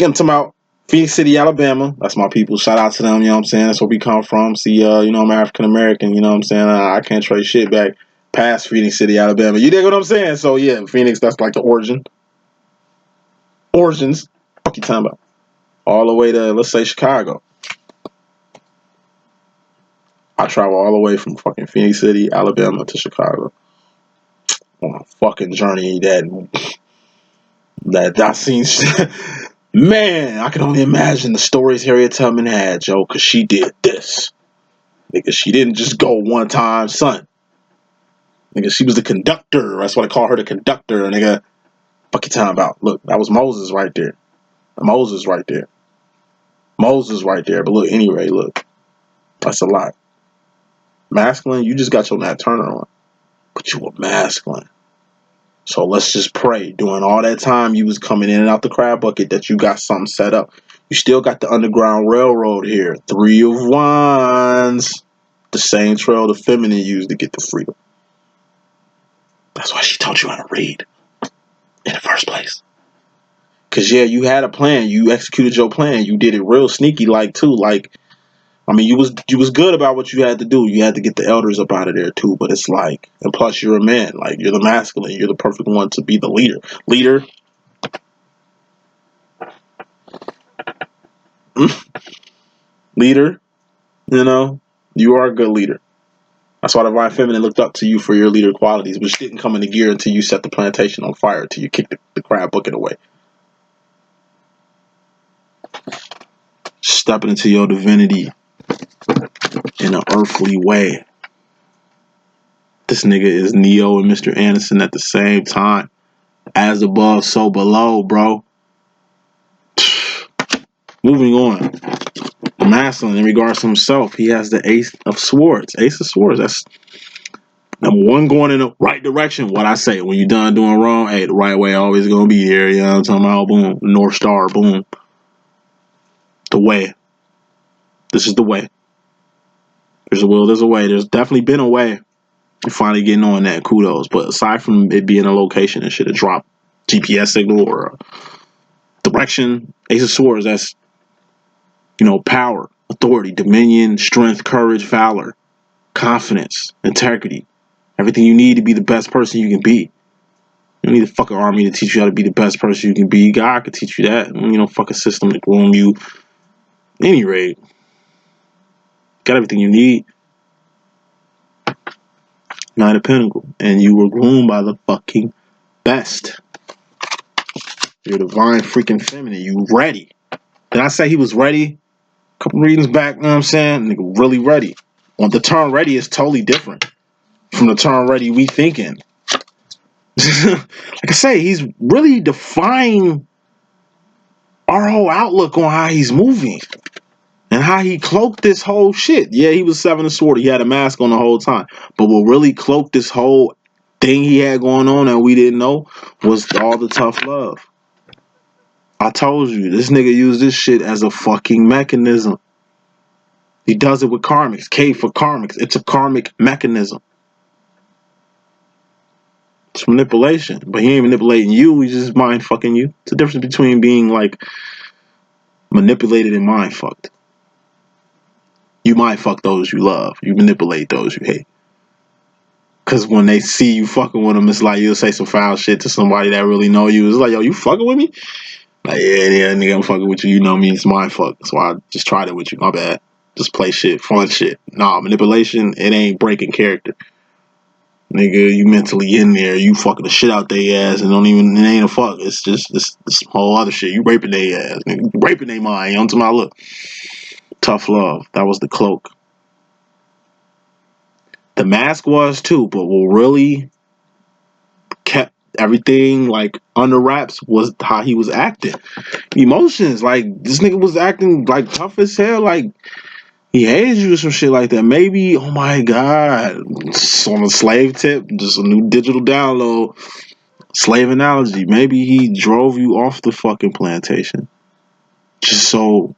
I'm talking about Phoenix City, Alabama. That's my people. Shout out to them, you know what I'm saying? That's where we come from. See, you know, I'm African American, you know what I'm saying? I can't trace shit back past Phoenix City, Alabama. You dig what I'm saying? So yeah, Phoenix, that's like the origins. Fuck you talking about? All the way to, let's say, Chicago. I travel all the way from fucking Phoenix City, Alabama to Chicago on a fucking journey that seems. Man, I can only imagine the stories Harriet Tubman had, Joe, because she did this. Nigga, she didn't just go one time, son. Nigga, she was the conductor. That's why I call her the conductor. Nigga, fuck you talking about? Look, that was Moses right there. Moses right there. Moses right there. But look, anyway, look. That's a lot. Masculine, you just got your Nat Turner on. But you were masculine. So let's just pray during all that time you was coming in and out the crab bucket that you got something set up. You still got the Underground Railroad here. 3 of Wands. The same trail the feminine used to get to freedom. That's why she taught you how to read in the first place. Because, yeah, you had a plan. You executed your plan. You did it real sneaky like, too. Like, I mean, you was good about what you had to do. You had to get the elders up out of there, too. But it's like, and plus you're a man. Like, you're the masculine. You're the perfect one to be the leader. Leader, you know, you are a good leader. That's why the divine feminine looked up to you for your leader qualities, which didn't come into gear until you set the plantation on fire, until you kicked the crab bucket away. Stepping into your divinity in an earthly way. This nigga is Neo and Mr. Anderson at the same time. As above, so below, bro. Moving on. Masculine, in regards to himself, he has the Ace of Swords. Ace of Swords, that's number one, going in the right direction. What I say, when you're done doing wrong, hey, the right way always gonna be here. You know what I'm talking about? Boom. North Star, boom. The way. This is the way. There's a will, there's a way. There's definitely been a way. You're finally getting on that. Kudos. But aside from it being a location and shit, a drop GPS signal or a direction, Ace of Swords, that's, you know, power, authority, dominion, strength, courage, valor, confidence, integrity. Everything you need to be the best person you can be. You don't need a fucking army to teach you how to be the best person you can be. God could teach you that. You know, fucking system to groom you. At any rate, got everything you need. Knight of Pentacles. And you were groomed by the fucking best. You're divine freaking feminine. You ready. Did I say he was ready? A couple readings back, you know what I'm saying? Nigga, really ready. On the term ready is totally different from the term ready we thinking. Like I say, he's really defying our whole outlook on how he's moving and how he cloaked this whole shit. Yeah, he was 7 of Swords. He had a mask on the whole time. But what really cloaked this whole thing he had going on that we didn't know was all the tough love. I told you, this nigga used this shit as a fucking mechanism. He does it with karmics. K for karmics. It's a karmic mechanism. It's manipulation. But he ain't manipulating you. He's just mind fucking you. It's the difference between being like manipulated and mind fucked. You mind fuck those you love. You manipulate those you hate. Because when they see you fucking with them, it's like you'll say some foul shit to somebody that really know you. It's like, yo, you fucking with me? Like, yeah, nigga, I'm fucking with you. You know me. It's mind fuck. That's why I just tried it with you. My bad. Just play shit. Fun shit. Nah, manipulation, it ain't breaking character. Nigga, you mentally in there, you fucking the shit out their ass and don't even, it ain't a fuck. It's just this whole other shit. You raping their ass, nigga. You raping their mind. You know what I'm talking about? Look. Tough love. That was the cloak. The mask was too, but what really kept everything like under wraps was how he was acting. Emotions, like this nigga was acting like tough as hell, like he hated you or some shit like that. Maybe, oh my god, on a slave tip, just a new digital download, slave analogy. Maybe he drove you off the fucking plantation, just so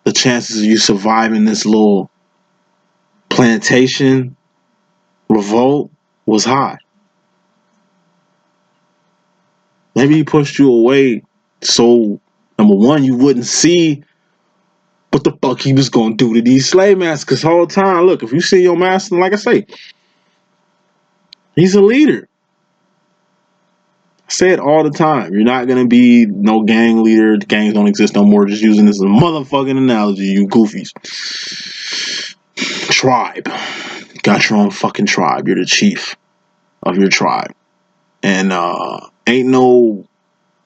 the chances of you surviving this little plantation revolt was high. Maybe he pushed you away so, number one, you wouldn't see what the fuck he was gonna do to these slave masters. The whole time, look, if you see your master, like I say, he's a leader. I say it all the time. You're not gonna be no gang leader. The gangs don't exist no more. Just using this as a motherfucking analogy, you goofies. Tribe. Got your own fucking tribe. You're the chief of your tribe. And ain't no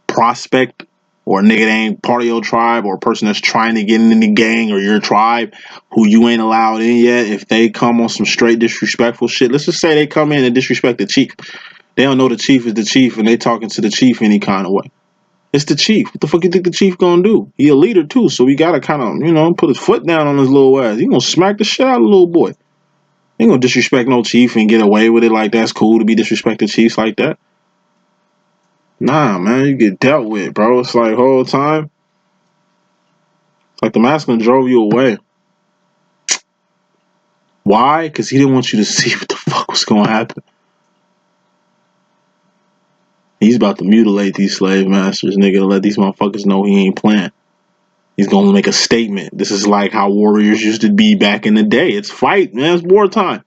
prospect or a nigga that ain't part of your tribe or a person that's trying to get in the gang or your tribe who you ain't allowed in yet, if they come on some straight disrespectful shit, let's just say they come in and disrespect the chief. They don't know the chief is the chief and they talking to the chief any kind of way. It's the chief. What the fuck you think the chief gonna do? He a leader too, so he gotta kind of, put his foot down on his little ass. He gonna smack the shit out of the little boy. He ain't gonna disrespect no chief and get away with it like that's cool to be disrespecting chiefs like that. Nah, man, you get dealt with, bro. It's like whole time. It's like the masculine drove you away. Why? Because he didn't want you to see what the fuck was gonna happen. He's about to mutilate these slave masters, nigga, to let these motherfuckers know he ain't playing. He's gonna make a statement. This is like how warriors used to be back in the day. It's fight, man. It's wartime.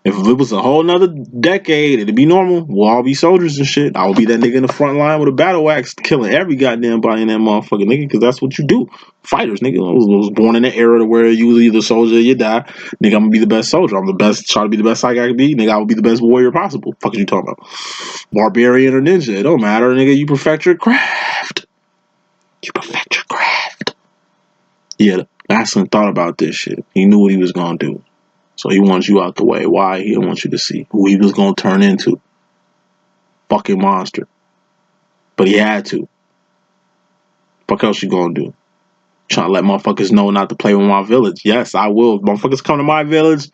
If it was a whole nother decade, it'd be normal. We'll all be soldiers and shit. I would be that nigga in the front line with a battle axe, killing every goddamn body in that motherfucker, nigga, because that's what you do. Fighters, nigga. I was born in the era to where you was either a soldier or you die. Nigga, I'm gonna be the best soldier. I'm the best, try to be the best psych I can be. Nigga, I will be the best warrior possible. Fuck is you talking about? Barbarian or ninja, it don't matter, nigga. You perfect your craft. You perfect your craft. Yeah, Aslan thought about this shit. He knew what he was gonna do. So he wants you out the way. Why? He didn't want you to see who he was going to turn into. Fucking monster. But he had to. Fuck else you going to do? Trying to let motherfuckers know not to play with my village. Yes, I will. Motherfuckers come to my village.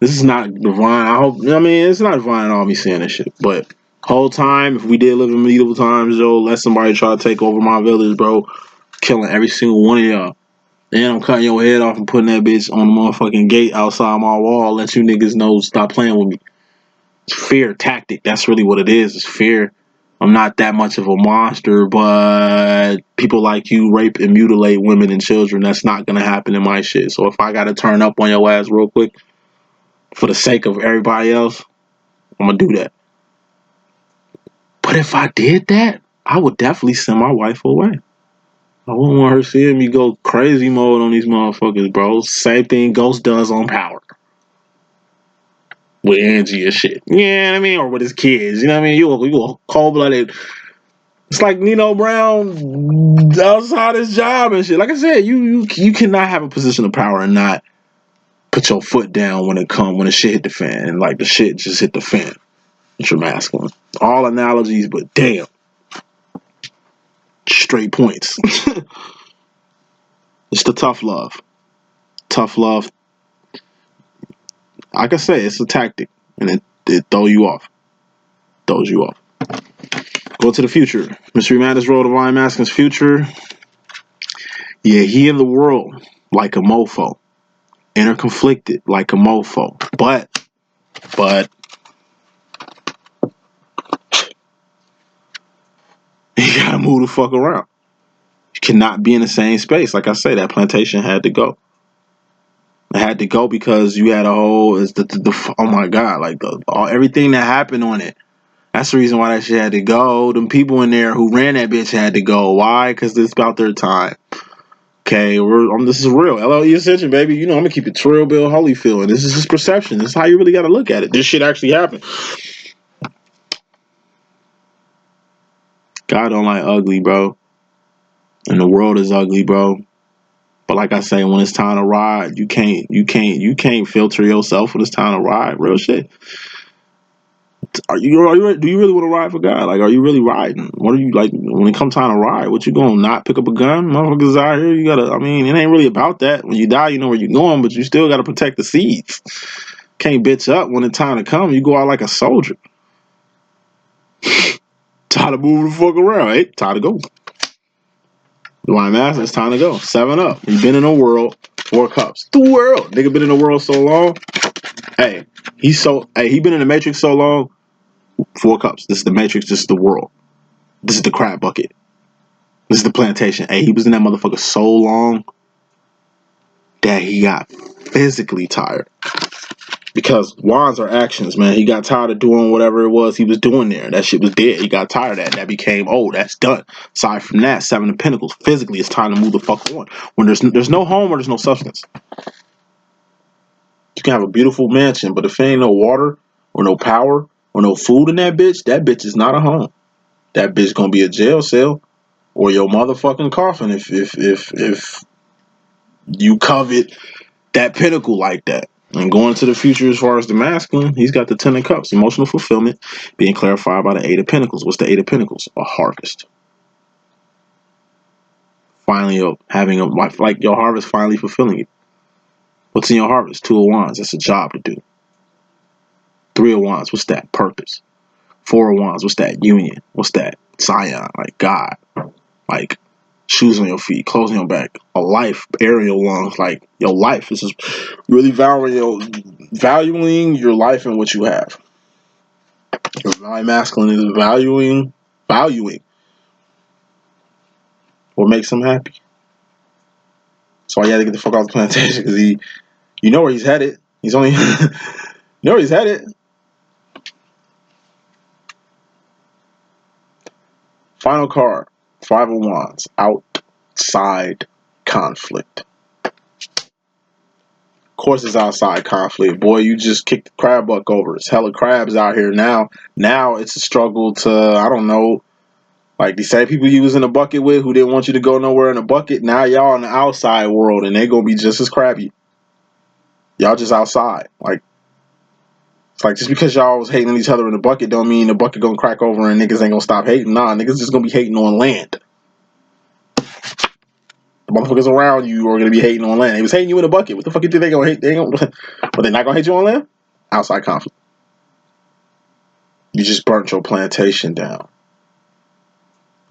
This is not divine. It's not divine at all me saying this shit. But whole time, if we did live in medieval times, yo, let somebody try to take over my village, bro. Killing every single one of y'all. And I'm cutting your head off and putting that bitch on the motherfucking gate outside my wall. Let you niggas know stop playing with me. It's fear tactic. That's really what it is. It's fear. I'm not that much of a monster, but people like you rape and mutilate women and children. That's not going to happen in my shit. So if I got to turn up on your ass real quick for the sake of everybody else, I'm going to do that. But if I did that, I would definitely send my wife away. I wouldn't want her seeing me go crazy mode on these motherfuckers, bro. Same thing Ghost does on Power. With Angie and shit. You know what I mean? Or with his kids. You know what I mean? You a cold-blooded... It's like Nino Brown outside his job and shit. Like I said, you cannot have a position of power and not put your foot down when the shit hit the fan. And like the shit just hit the fan. It's your masculine. All analogies, but damn. Straight points. It's the tough love. Tough love. Like I say, it's a tactic. And it throws you off. Throws you off. Go to the future. Mystery Madness Road Divine Masculine's future. Yeah, he in the world like a mofo. Interconflicted like a mofo. But you gotta move the fuck around. You cannot be in the same space. Like I say, that plantation had to go. It had to go because you had a whole oh my god, like everything that happened on it. That's the reason why that shit had to go. Them people in there who ran that bitch had to go. Why? Because it's about their time. Okay, this is real. LLE.Ascension, baby. You know I'm gonna keep it Trill Bill Holyfield, and this is just perception. This is how you really gotta look at it. This shit actually happened. God don't like ugly, bro. And the world is ugly, bro. But like I say, when it's time to ride, you can't filter yourself when it's time to ride. Real shit. Do you really want to ride for God? Like, are you really riding? What are you like when it comes time to ride? What you gonna not pick up a gun? Motherfuckers out here, you gotta. I mean, it ain't really about that. When you die, you know where you're going, but you still gotta protect the seeds. Can't bitch up when it's time to come. You go out like a soldier. Time to move the fuck around. Hey, time to go. Line master, it's time to go. 7 up. You've been in the world. 4 cups. The world. Nigga been in the world so long. Hey, he been in the Matrix so long. 4 cups. This is the Matrix. This is the world. This is the crab bucket. This is the plantation. Hey, he was in that motherfucker so long that he got physically tired. Because wands are actions, man. He got tired of doing whatever it was he was doing there. That shit was dead. He got tired of that. That became, that's done. Aside from that, 7 of Pentacles. Physically, it's time to move the fuck on. When there's no home or there's no substance. You can have a beautiful mansion, but if there ain't no water or no power or no food in that bitch is not a home. That bitch gonna be a jail cell or your motherfucking coffin if you covet that pinnacle like that. And going to the future as far as the masculine, he's got the 10 of cups, emotional fulfillment, being clarified by the 8 of pentacles. What's the 8 of pentacles? A harvest. Finally having like your harvest finally fulfilling it. What's in your harvest? 2 of wands. That's a job to do. 3 of wands. What's that? Purpose. 4 of wands. What's that? Union. What's that? Zion. Like God. Like shoes on your feet, clothes on your back, a life, air in your lungs. Like your life. This is really valuing your life and what you have. Your divine masculine is valuing what makes him happy. So he had to get the fuck off the plantation because you know where he's headed. He's only, you know where he's headed. Final card, 5 of wands, outside conflict. Of course it's outside conflict. Boy, you just kicked the crab buck over. It's hella crabs out here now. Now it's a struggle to, I don't know, like the same people you was in a bucket with who didn't want you to go nowhere in a bucket. Now y'all in the outside world and they gonna be just as crabby. Y'all just outside. Like, it's like just because y'all was hating each other in the bucket don't mean the bucket gonna crack over and niggas ain't gonna stop hating. Nah, niggas just gonna be hating on land. The motherfuckers around you are gonna be hating on land. They was hating you in a bucket. What the fuck you think they gonna hate? They ain't gonna, but they not gonna hate you on land? Outside conflict. You just burnt your plantation down.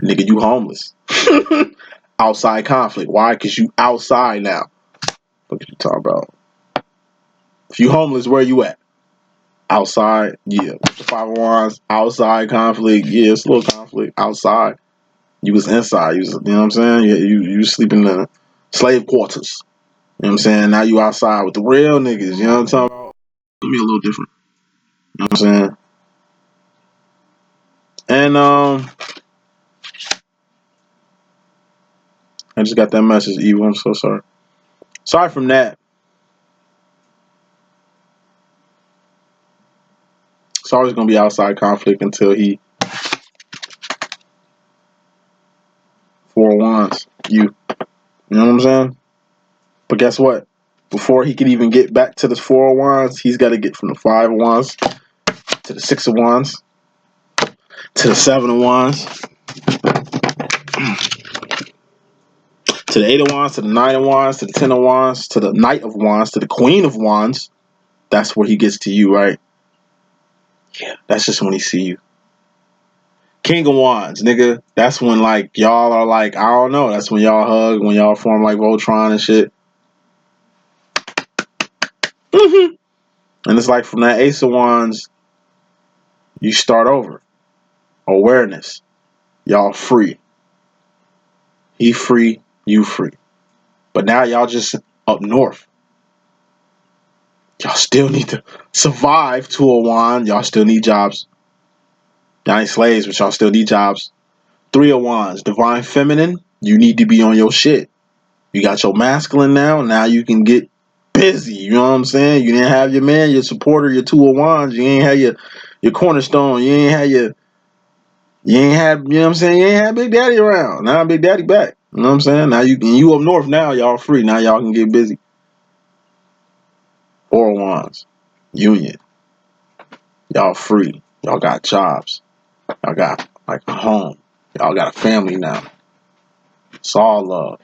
Nigga, you homeless. Outside conflict. Why? Because you outside now. What you talking about? If you homeless, where you at? Outside, yeah. The 5 of wands, outside conflict, yeah, it's a little conflict. Outside, you was inside. You was, you know what I'm saying? You was sleeping in the slave quarters. You know what I'm saying? Now you outside with the real niggas. You know what I'm talking about? It'll be a little different. You know what I'm saying? And I just got that message, Evil. I'm so sorry. Aside from that, it's always gonna be outside conflict until he 4 of wands. You know what I'm saying? But guess what? Before he can even get back to the 4 of wands, he's got to get from the 5 of wands to the 6 of wands to the 7 of wands to the 8 of wands to the 9 of wands to the 10 of wands to the Knight of wands to the Queen of wands. That's where he gets to you, right? Yeah, that's just when he see you. King of wands, nigga. That's when like y'all are like, I don't know. That's when y'all hug, when y'all form like Voltron and shit. And it's like from that Ace of wands, you start over. Awareness. Y'all free. He free, you free. But now y'all just up north. Y'all still need to survive 2 of wands. Y'all still need jobs. Y'all ain't slaves, but y'all still need jobs. 3 of wands, divine feminine. You need to be on your shit. You got your masculine now. Now you can get busy. You know what I'm saying? You didn't have your man, your supporter, your two of wands. You ain't have your cornerstone. You ain't had you ain't had, you know what I'm saying? You ain't had Big Daddy around. Now Big Daddy back. You know what I'm saying? Now you up north now, y'all free. Now y'all can get busy. Four of wands. Union. Y'all free. Y'all got jobs. Y'all got like a home. Y'all got a family now. It's all love.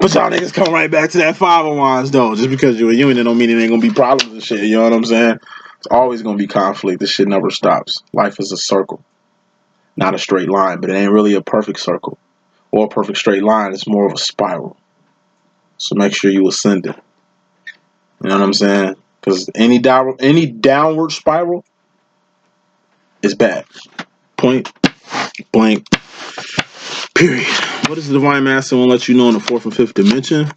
But y'all niggas come right back to that five of wands though. Just because you're a union don't mean it ain't gonna be problems and shit. You know what I'm saying? It's always gonna be conflict. This shit never stops. Life is a circle, not a straight line. But it ain't really a perfect circle or a perfect straight line. It's more of a spiral. So make sure you ascend it. You know what I'm saying? Because any downward spiral is bad. Point blank. Period. What is the divine master want to let you know in the fourth and fifth dimension?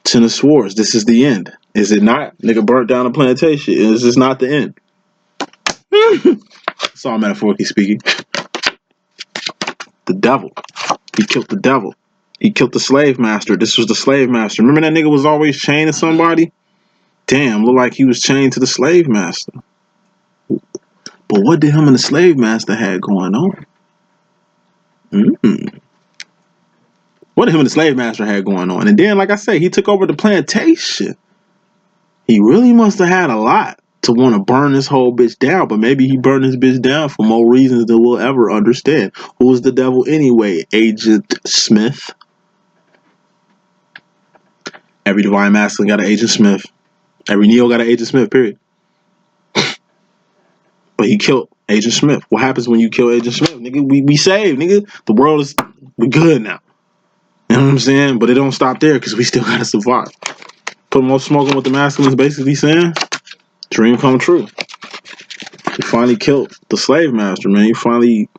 Ten of Swords. This is the end. Is it not? Nigga burnt down a plantation. Is this not the end? It's all metaphorically speaking. The devil. He killed the devil. He killed the slave master. This was the slave master. Remember that nigga was always chained to somebody? Damn, looked like he was chained to the slave master. But what did him and the slave master had going on? What him and the slave master had going on? And then, like I say, he took over the plantation. He really must have had a lot to want to burn this whole bitch down. But maybe he burned this bitch down for more reasons than we'll ever understand. Who was the devil anyway? Agent Smith. Every divine masculine got an Agent Smith. Every Neo got an Agent Smith, period. But he killed Agent Smith. What happens when you kill Agent Smith? Nigga, we saved, nigga. The world is, we good now. You know what I'm saying? But it don't stop there because we still gotta survive. Put more smoke on what the masculine is basically saying. Dream come true. He finally killed the slave master, man.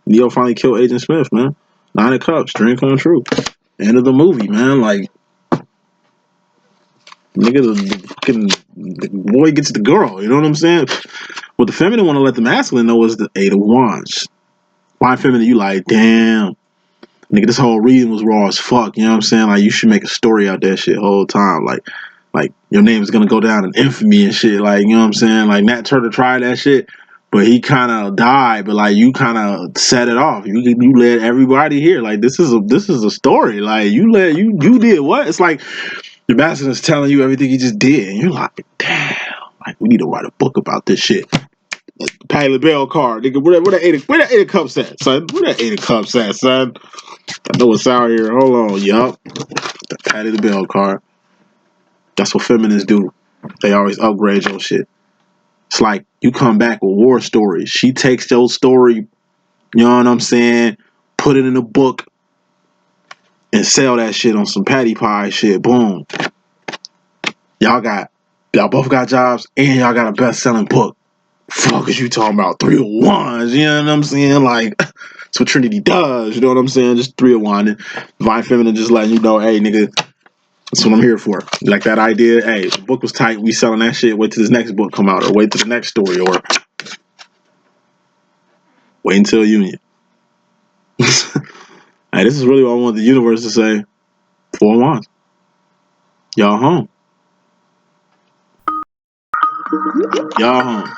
Neo finally killed Agent Smith, man. 9 of Cups, dream come true. End of the movie, man. Like, nigga, the boy gets the girl. You know what I'm saying? What the feminine want to let the masculine know is the 8 of Wands. Why feminine? You like, damn. Nigga, this whole reading was raw as fuck. You know what I'm saying? Like, you should make a story out that shit whole time. Like your name is gonna go down in infamy and shit. Like, you know what I'm saying? Like, Nat Turner tried that shit, but he kind of died. But like, you kind of set it off. You led everybody here. Like, this is a story. Like, you did what? It's like the master is telling you everything he just did, and you're like, damn. Like, we need to write a book about this shit. Patty LaBelle card, nigga. Where that 8 of Cups at, son? Where that 8 of Cups at, son? I know it's out here. Hold on, yup. The Patty LaBelle card. That's what feminists do. They always upgrade your shit. It's like you come back with war stories. She takes your story, you know what I'm saying, put it in a book, and sell that shit on some patty pie shit. Boom. Y'all both got jobs, and y'all got a best-selling book. Fuck is you talking about? 3 of Wands, you know what I'm saying? Like, that's what Trinity does, you know what I'm saying? Just 3 of Wands. Divine Feminine just letting you know, hey, nigga, that's what I'm here for. Like that idea, hey, the book was tight, we selling that shit, wait till this next book come out, or wait till the next story, or wait until Union. Hey, this is really what I want the universe to say. 4 of Wands. Y'all home. Y'all home.